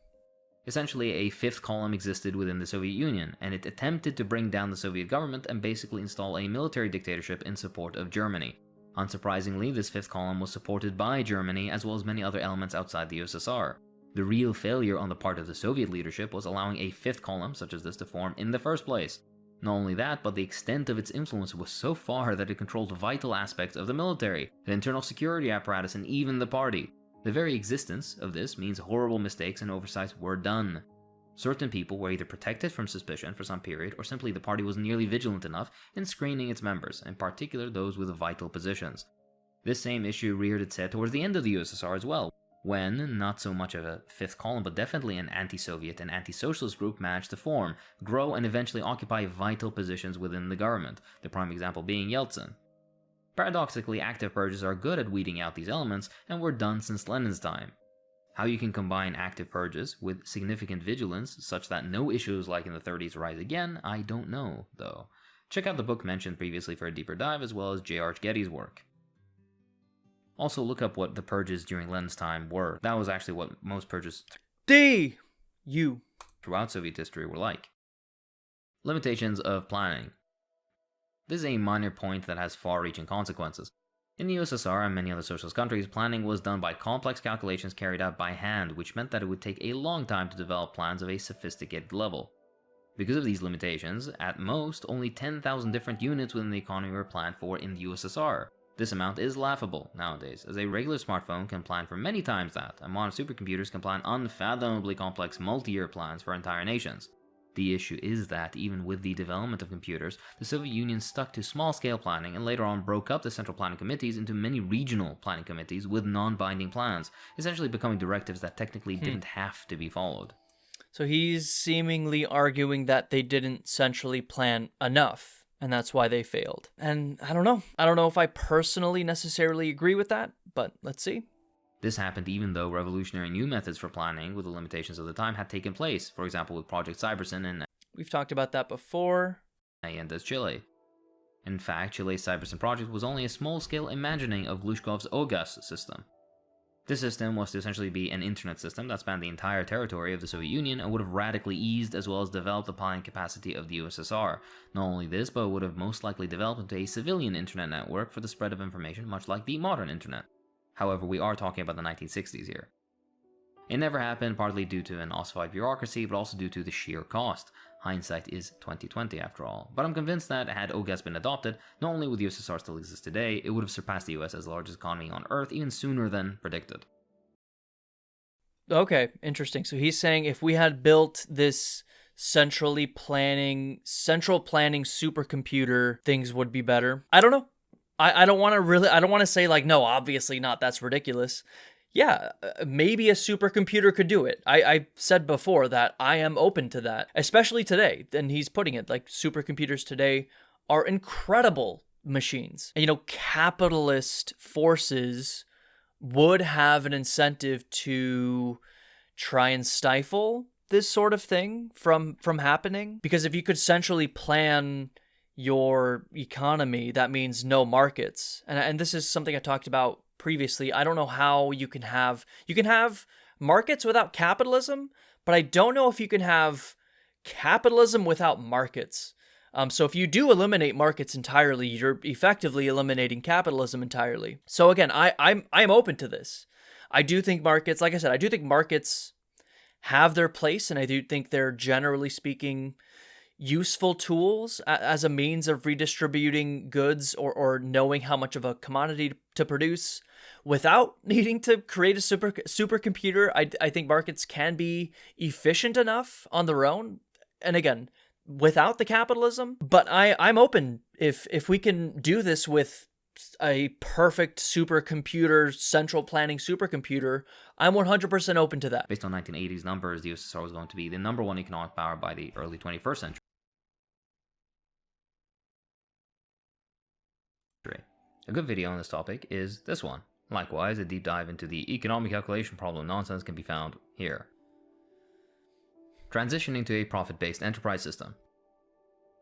Speaker 2: Essentially, a fifth column existed within the Soviet Union, and it attempted to bring down the Soviet government and basically install a military dictatorship in support of Germany. Unsurprisingly, this fifth column was supported by Germany as well as many other elements outside the USSR. The real failure on the part of the Soviet leadership was allowing a fifth column such as this to form in the first place. Not only that, but the extent of its influence was so far that it controlled vital aspects of the military, the internal security apparatus, and even the party. The very existence of this means horrible mistakes and oversights were done. Certain people were either protected from suspicion for some period, or simply the party was nearly vigilant enough in screening its members, in particular those with vital positions. This same issue reared its head towards the end of the USSR as well, when not so much of a fifth column but definitely an anti-Soviet and anti-socialist group managed to form, grow, and eventually occupy vital positions within the government, the prime example being Yeltsin. Paradoxically, active purges are good at weeding out these elements and were done since Lenin's time. How you can combine active purges with significant vigilance such that no issues like in the 30s rise again, I don't know, though. Check out the book mentioned previously for a deeper dive, as well as J. Arch Getty's work. Also, look up what the purges during Lenin's time were. That was actually what most purges throughout Soviet history were like. Limitations of planning. This is a minor point that has far-reaching consequences. In the USSR and many other socialist countries, planning was done by complex calculations carried out by hand, which meant that it would take a long time to develop plans of a sophisticated level. Because of these limitations, at most, only 10,000 different units within the economy were planned for in the USSR. This amount is laughable nowadays, as a regular smartphone can plan for many times that, and modern supercomputers can plan unfathomably complex multi-year plans for entire nations. The issue is that, even with the development of computers, the Soviet Union stuck to small-scale planning and later on broke up the central planning committees into many regional planning committees with non-binding plans, essentially becoming directives that technically didn't have to be followed.
Speaker 1: So he's seemingly arguing that they didn't centrally plan enough, and that's why they failed. And I don't know. I don't know if I personally necessarily agree with that, but let's see.
Speaker 2: This happened even though revolutionary new methods for planning with the limitations of the time had taken place, for example with Project Cybersyn and
Speaker 1: We've talked about that before.
Speaker 2: Allende's Chile. In fact, Chile's Cybersyn project was only a small-scale imagining of Glushkov's OGAS system. This system was to essentially be an internet system that spanned the entire territory of the Soviet Union and would have radically eased as well as developed the planning capacity of the USSR. Not only this, but it would have most likely developed into a civilian internet network for the spread of information, much like the modern internet. However, we are talking about the 1960s here. It never happened, partly due to an ossified bureaucracy, but also due to the sheer cost. Hindsight is 2020 after all. But I'm convinced that had OGAS been adopted, not only would the USSR still exist today, it would have surpassed the US as the largest economy on Earth even sooner than predicted.
Speaker 1: Okay, interesting. So he's saying if we had built this central planning supercomputer, things would be better. I don't know. I don't want to say like, no, obviously not. That's ridiculous. Yeah, maybe a supercomputer could do it. I said before that I am open to that, especially today. And he's putting it like supercomputers today are incredible machines. And, capitalist forces would have an incentive to try and stifle this sort of thing from happening. Because if you could centrally plan your economy, that means no markets. And this is something I talked about previously. I don't know how you can have markets without capitalism, but I don't know if you can have capitalism without markets. So if you do eliminate markets entirely, you're effectively eliminating capitalism entirely. So again, I'm open to this. I do think markets, like I said, I do think markets have their place, and I do think they're generally speaking useful tools as a means of redistributing goods or knowing how much of a commodity to produce without needing to create a supercomputer. I think markets can be efficient enough on their own. And again, without the capitalism, but I'm open if we can do this with a perfect supercomputer, central planning supercomputer, I'm 100% open to that.
Speaker 2: Based on 1980s numbers, the USSR was going to be the #1 economic power by the early 21st century. A good video on this topic is this one. Likewise, a deep dive into the economic calculation problem nonsense can be found here. Transitioning to a profit-based enterprise system.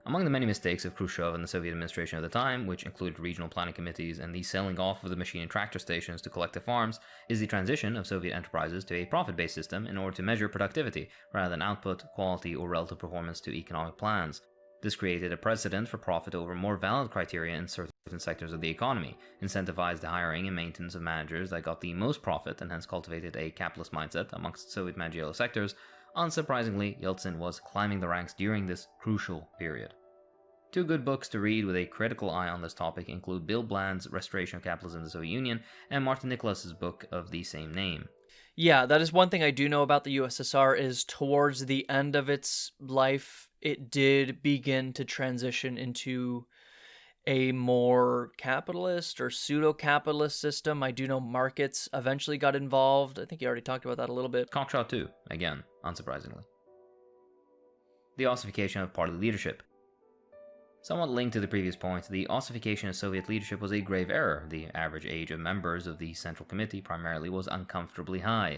Speaker 2: Among the many mistakes of Khrushchev and the Soviet administration at the time, which included regional planning committees and the selling off of the machine and tractor stations to collective farms, is the transition of Soviet enterprises to a profit-based system in order to measure productivity, rather than output, quality, or relative performance to economic plans. This created a precedent for profit over more valid criteria in certain sectors of the economy, incentivized the hiring and maintenance of managers that got the most profit, and hence cultivated a capitalist mindset amongst Soviet managerial sectors. Unsurprisingly, Yeltsin was climbing the ranks during this crucial period. Two good books to read with a critical eye on this topic include Bill Bland's Restoration of Capitalism in the Soviet Union and Martin Nicholas's book of the same name.
Speaker 1: Yeah, that is one thing I do know about the USSR is towards the end of its life, it did begin to transition into a more capitalist or pseudo-capitalist system. I do know markets eventually got involved. I think you already talked about that a little bit.
Speaker 2: Cockshot too, again, unsurprisingly. The ossification of party leadership. Somewhat linked to the previous point, the ossification of Soviet leadership was a grave error. The average age of members of the Central Committee primarily was uncomfortably high.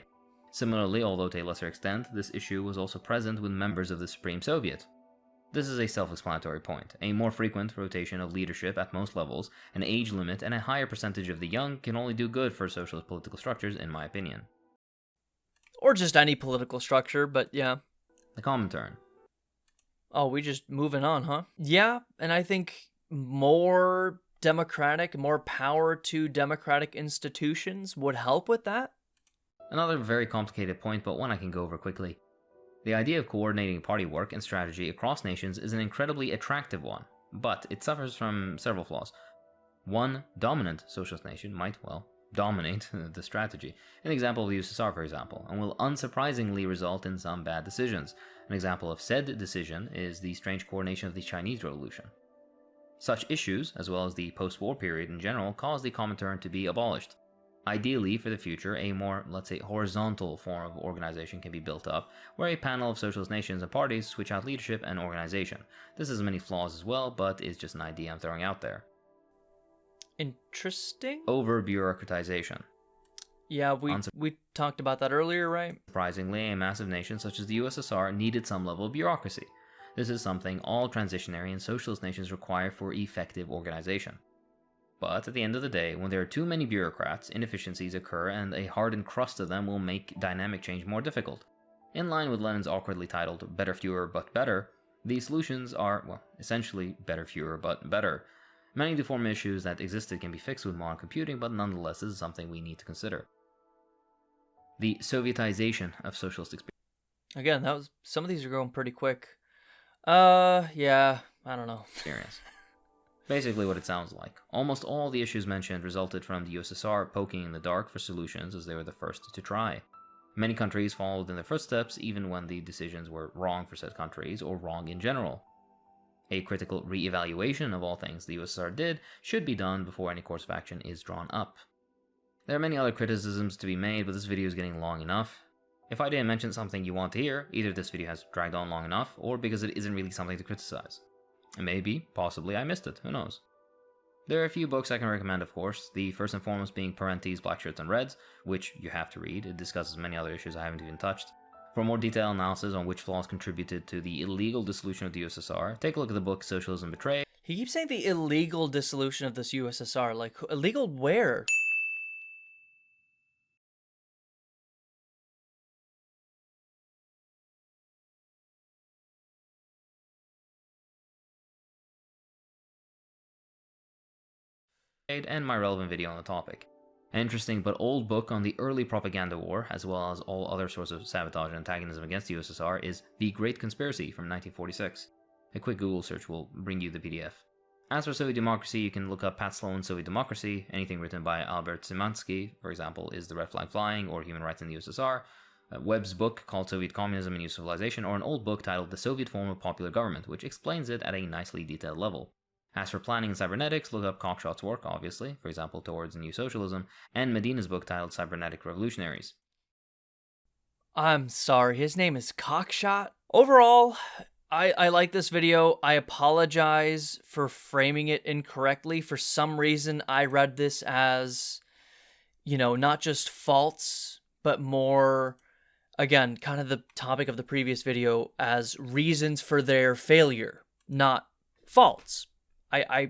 Speaker 2: Similarly, although to a lesser extent, this issue was also present with members of the Supreme Soviet. This is a self-explanatory point. A more frequent rotation of leadership at most levels, an age limit, and a higher percentage of the young can only do good for socialist political structures, in my opinion.
Speaker 1: Or just any political structure, but yeah.
Speaker 2: The Comintern.
Speaker 1: Oh, we just moving on, huh? Yeah, and I think more democratic, more power to democratic institutions would help with that.
Speaker 2: Another very complicated point, but one I can go over quickly. The idea of coordinating party work and strategy across nations is an incredibly attractive one, but it suffers from several flaws. One dominant socialist nation might, well, dominate the strategy. An example of the USSR, for example, and will unsurprisingly result in some bad decisions. An example of said decision is the strange coordination of the Chinese Revolution. Such issues, as well as the post-war period in general, caused the Comintern to be abolished. Ideally, for the future, a more, let's say, horizontal form of organization can be built up, where a panel of socialist nations and parties switch out leadership and organization. This has many flaws as well, but is just an idea I'm throwing out there.
Speaker 1: Interesting.
Speaker 2: Over-bureaucratization.
Speaker 1: Yeah, we talked about that earlier, right?
Speaker 2: Surprisingly, a massive nation such as the USSR needed some level of bureaucracy. This is something all transitionary and socialist nations require for effective organization. But at the end of the day, when there are too many bureaucrats, inefficiencies occur and a hardened crust of them will make dynamic change more difficult. In line with Lenin's awkwardly titled Better Fewer But Better, the solutions are, well, essentially better fewer but better. Many of the former issues that existed can be fixed with modern computing, but nonetheless this is something we need to consider. The Sovietization of socialist experience.
Speaker 1: Again, some of these are going pretty quick. Yeah, I don't know.
Speaker 2: Basically what it sounds like. Almost all the issues mentioned resulted from the USSR poking in the dark for solutions as they were the first to try. Many countries followed in their footsteps even when the decisions were wrong for said countries or wrong in general. A critical re-evaluation of all things the USSR did should be done before any course of action is drawn up. There are many other criticisms to be made, but this video is getting long enough. If I didn't mention something you want to hear, either this video has dragged on long enough, or because it isn't really something to criticize. Maybe, possibly, I missed it, who knows. There are a few books I can recommend, of course, the first and foremost being Parentes, Black Shirts and Reds, which you have to read. It discusses many other issues I haven't even touched. For more detailed analysis on which flaws contributed to the illegal dissolution of the USSR, take a look at the book Socialism Betrayed.
Speaker 1: He keeps saying the illegal dissolution of this USSR, like, illegal where?
Speaker 2: And my relevant video on the topic. An interesting but old book on the early propaganda war, as well as all other sorts of sabotage and antagonism against the USSR, is The Great Conspiracy from 1946. A quick Google search will bring you the PDF. As for Soviet democracy, you can look up Pat Sloan's Soviet Democracy. Anything written by Albert Szymanski, for example, Is the Red Flag Flying, or Human Rights in the USSR. Webb's book called Soviet Communism and New Civilization, or an old book titled The Soviet Form of Popular Government, which explains it at a nicely detailed level. As for planning and cybernetics, look up Cockshot's work, obviously, for example, Towards New Socialism, and Medina's book titled Cybernetic Revolutionaries.
Speaker 1: I'm sorry, his name is Cockshot? Overall, I like this video. I apologize for framing it incorrectly. For some reason, I read this as, not just faults, but more, again, kind of the topic of the previous video, as reasons for their failure, not faults. Like I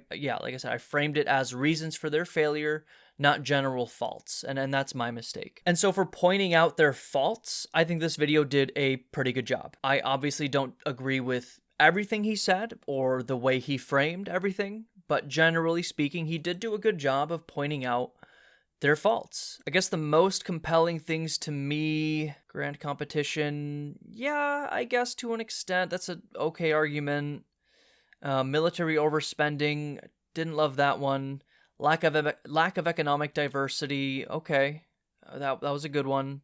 Speaker 1: said, I framed it as reasons for their failure, not general faults, and that's my mistake. And so for pointing out their faults, I think this video did a pretty good job. I obviously don't agree with everything he said or the way he framed everything, but generally speaking, he did do a good job of pointing out their faults. I guess the most compelling things to me, grand competition, yeah, I guess to an extent, that's an okay argument. Military overspending, didn't love that one. Lack of economic diversity, okay, that was a good one.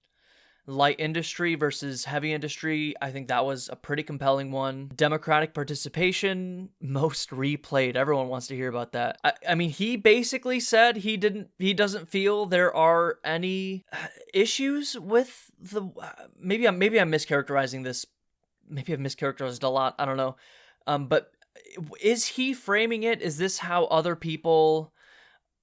Speaker 1: Light industry versus heavy industry, I think that was a pretty compelling one. Democratic participation, most replayed. Everyone wants to hear about that. I mean, he basically said he doesn't feel there are any issues with the. Maybe I'm mischaracterizing this. Maybe I've mischaracterized a lot. I don't know. But is he framing it? Is this how other people,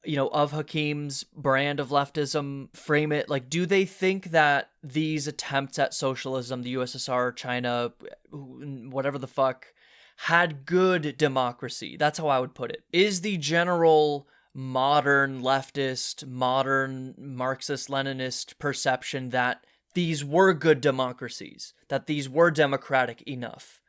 Speaker 1: of Hakim's brand of leftism frame it? Like, do they think that these attempts at socialism, the USSR, China, whatever the fuck, had good democracy? That's how I would put it. Is the general modern leftist, modern Marxist-Leninist perception that these were good democracies, that these were democratic enough?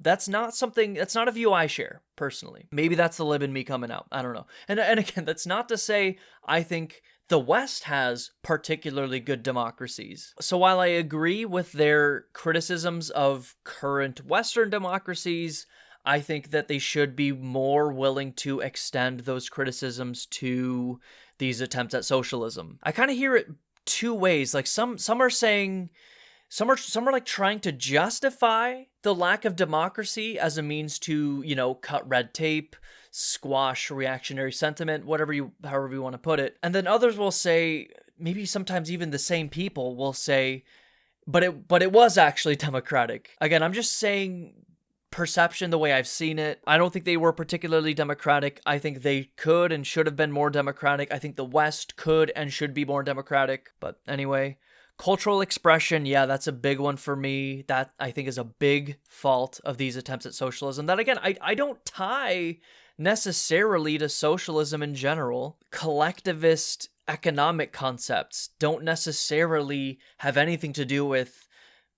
Speaker 1: That's not a view I share, personally. Maybe that's the lib in me coming out. I don't know. And again, that's not to say I think the West has particularly good democracies. So while I agree with their criticisms of current Western democracies, I think that they should be more willing to extend those criticisms to these attempts at socialism. I kind of hear it two ways. Like some are saying... Some are like trying to justify the lack of democracy as a means to, cut red tape, squash reactionary sentiment, however you want to put it. And then others will say, maybe sometimes even the same people will say, but it was actually democratic. Again, I'm just saying perception the way I've seen it. I don't think they were particularly democratic. I think they could and should have been more democratic. I think the West could and should be more democratic. But anyway, cultural expression, yeah, that's a big one for me. That, I think, is a big fault of these attempts at socialism. That, again, I don't tie necessarily to socialism in general. Collectivist economic concepts don't necessarily have anything to do with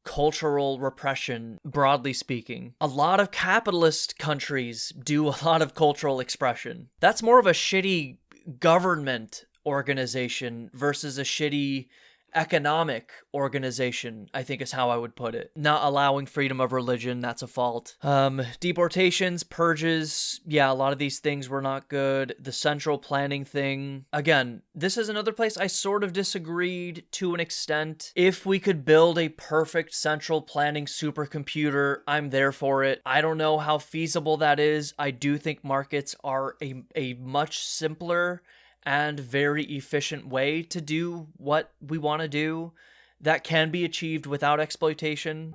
Speaker 1: cultural repression, broadly speaking. A lot of capitalist countries do a lot of cultural expression. That's more of a shitty government organization versus a shitty economic organization, I think is how I would put it. Not allowing freedom of religion, that's a fault. Deportations, purges, yeah, a lot of these things were not good. The central planning thing, again, this is another place I sort of disagreed to an extent. If we could build a perfect central planning supercomputer, I'm there for it. I don't know how feasible that is. I do think markets are a much simpler and very efficient way to do what we want to do that can be achieved without exploitation.